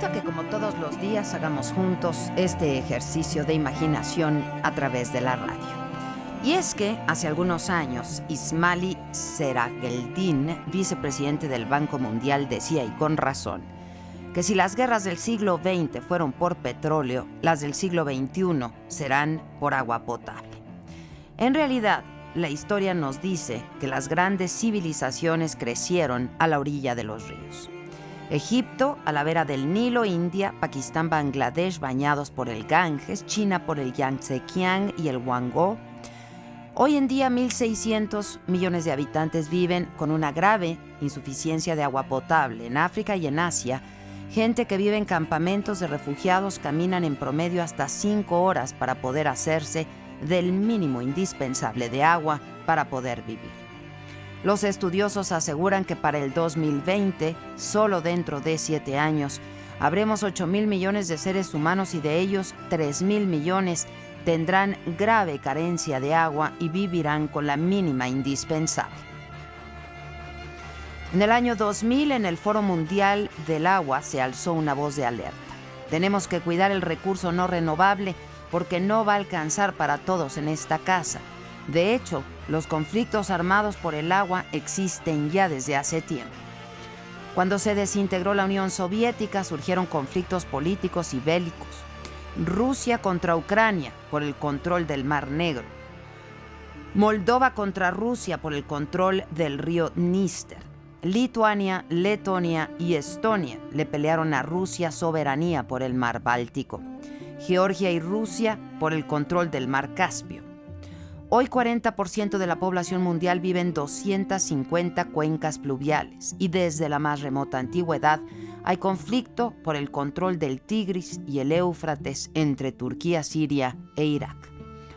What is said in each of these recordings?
invito a que, como todos los días, hagamos juntos este ejercicio de imaginación a través de la radio. Y es que hace algunos años, Ismail Serageldin, vicepresidente del Banco Mundial, decía, y con razón, que si las guerras del siglo XX fueron por petróleo, las del siglo XXI serán por agua potable. En realidad, la historia nos dice que las grandes civilizaciones crecieron a la orilla de los ríos. Egipto, a la vera del Nilo, India, Pakistán, Bangladesh, bañados por el Ganges, China por el Yangtze-Kiang y el Huangho. Hoy en día, 1.600 millones de habitantes viven con una grave insuficiencia de agua potable. En África y en Asia, gente que vive en campamentos de refugiados caminan en promedio hasta 5 horas para poder hacerse del mínimo indispensable de agua para poder vivir. Los estudiosos aseguran que para el 2020, solo dentro de 7 años, habremos 8.000 millones de seres humanos y de ellos 3.000 millones tendrán grave carencia de agua y vivirán con la mínima indispensable. En el año 2000, en el Foro Mundial del Agua, se alzó una voz de alerta. Tenemos que cuidar el recurso no renovable porque no va a alcanzar para todos en esta casa. De hecho, los conflictos armados por el agua existen ya desde hace tiempo. Cuando se desintegró la Unión Soviética, surgieron conflictos políticos y bélicos. Rusia contra Ucrania por el control del Mar Negro. Moldova contra Rusia por el control del río Dniester. Lituania, Letonia y Estonia le pelearon a Rusia soberanía por el Mar Báltico. Georgia y Rusia por el control del Mar Caspio. Hoy 40% de la población mundial vive en 250 cuencas pluviales y desde la más remota antigüedad hay conflicto por el control del Tigris y el Éufrates entre Turquía, Siria e Irak.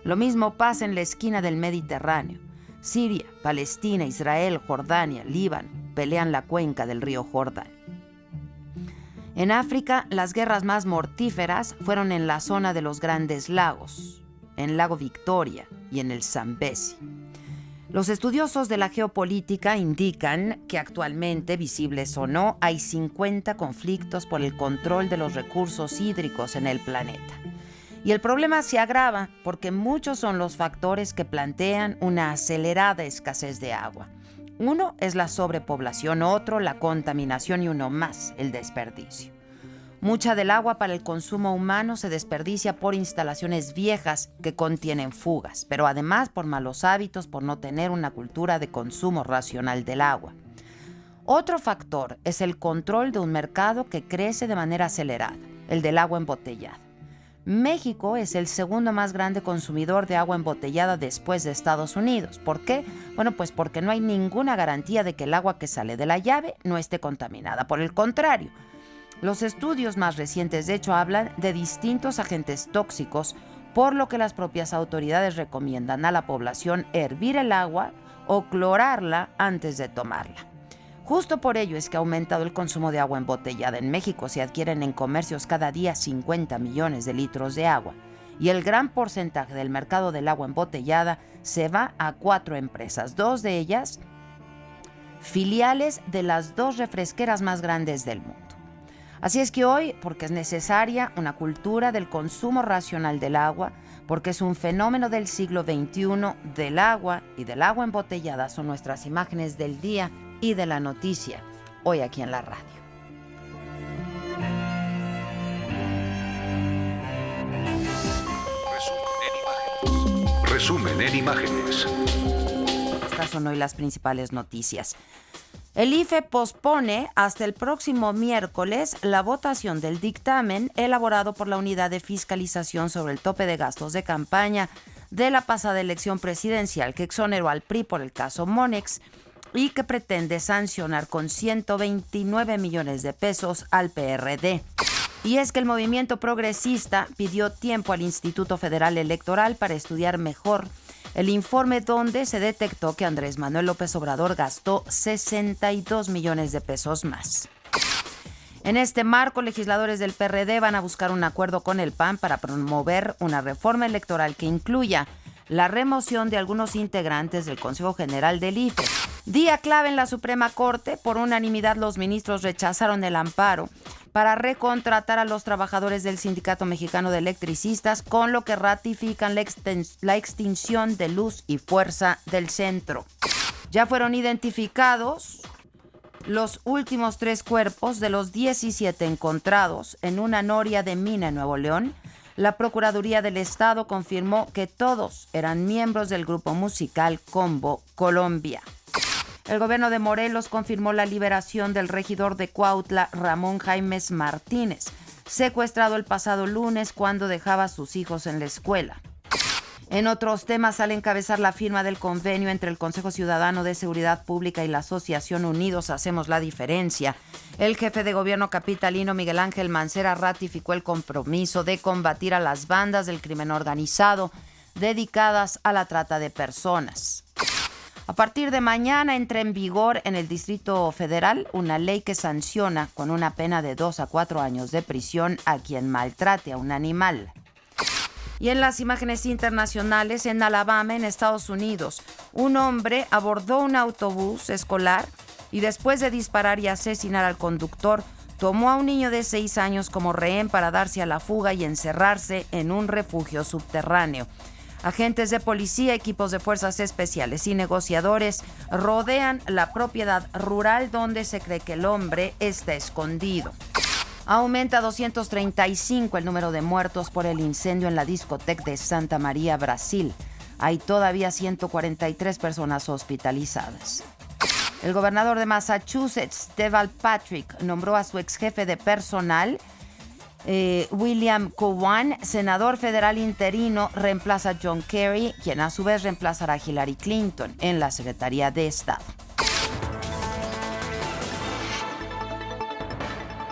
Lo mismo pasa en la esquina del Mediterráneo. Siria, Palestina, Israel, Jordania, Líbano pelean la cuenca del río Jordán. En África, las guerras más mortíferas fueron en la zona de los Grandes Lagos, en el lago Victoria y en el Zambezi. Los estudiosos de la geopolítica indican que actualmente, visibles o no, hay 50 conflictos por el control de los recursos hídricos en el planeta. Y el problema se agrava porque muchos son los factores que plantean una acelerada escasez de agua. Uno es la sobrepoblación, otro la contaminación y uno más, el desperdicio. Mucha del agua para el consumo humano se desperdicia por instalaciones viejas que contienen fugas, pero además por malos hábitos, por no tener una cultura de consumo racional del agua. Otro factor es el control de un mercado que crece de manera acelerada, el del agua embotellada. México es el segundo más grande consumidor de agua embotellada después de Estados Unidos. ¿Por qué? Bueno, pues porque no hay ninguna garantía de que el agua que sale de la llave no esté contaminada. Por el contrario, los estudios más recientes, de hecho, hablan de distintos agentes tóxicos, por lo que las propias autoridades recomiendan a la población hervir el agua o clorarla antes de tomarla. Justo por ello es que ha aumentado el consumo de agua embotellada. En México se adquieren en comercios cada día 50 millones de litros de agua y el gran porcentaje del mercado del agua embotellada se va a 4 empresas, 2 de ellas filiales de las 2 refresqueras más grandes del mundo. Así es que hoy, porque es necesaria una cultura del consumo racional del agua, porque es un fenómeno del siglo XXI, del agua y del agua embotellada, son nuestras imágenes del día y de la noticia, hoy aquí en la radio. Resumen en imágenes. Estas son hoy las principales noticias. El IFE pospone hasta el próximo miércoles la votación del dictamen elaborado por la Unidad de Fiscalización sobre el tope de gastos de campaña de la pasada elección presidencial que exoneró al PRI por el caso Monex y que pretende sancionar con 129 millones de pesos al PRD. Y es que el movimiento progresista pidió tiempo al Instituto Federal Electoral para estudiar mejor el informe donde se detectó que Andrés Manuel López Obrador gastó 62 millones de pesos más. En este marco, legisladores del PRD van a buscar un acuerdo con el PAN para promover una reforma electoral que incluya la remoción de algunos integrantes del Consejo General del IFE, Día clave en la Suprema Corte. Por unanimidad, los ministros rechazaron el amparo para recontratar a los trabajadores del Sindicato Mexicano de Electricistas, con lo que ratifican la extinción de Luz y Fuerza del Centro. Ya fueron identificados los últimos 3 cuerpos de los 17 encontrados en una noria de mina en Nuevo León. La Procuraduría del Estado confirmó que todos eran miembros del grupo musical Combo Colombia. El gobierno de Morelos confirmó la liberación del regidor de Cuautla, Ramón Jaimes Martínez, secuestrado el pasado lunes cuando dejaba a sus hijos en la escuela. En otros temas, al encabezar la firma del convenio entre el Consejo Ciudadano de Seguridad Pública y la Asociación Unidos Hacemos la Diferencia, el jefe de gobierno capitalino Miguel Ángel Mancera ratificó el compromiso de combatir a las bandas del crimen organizado dedicadas a la trata de personas. A partir de mañana entra en vigor en el Distrito Federal una ley que sanciona con una pena de 2 a 4 años de prisión a quien maltrate a un animal. Y en las imágenes internacionales, en Alabama, en Estados Unidos, un hombre abordó un autobús escolar y después de disparar y asesinar al conductor, tomó a un niño de 6 años como rehén para darse a la fuga y encerrarse en un refugio subterráneo. Agentes de policía, equipos de fuerzas especiales y negociadores rodean la propiedad rural donde se cree que el hombre está escondido. Aumenta a 235 el número de muertos por el incendio en la discoteca de Santa María, Brasil. Hay todavía 143 personas hospitalizadas. El gobernador de Massachusetts, Deval Patrick, nombró a su ex jefe de personal, William Cowan, senador federal interino, reemplaza a John Kerry, quien a su vez reemplazará a Hillary Clinton en la Secretaría de Estado.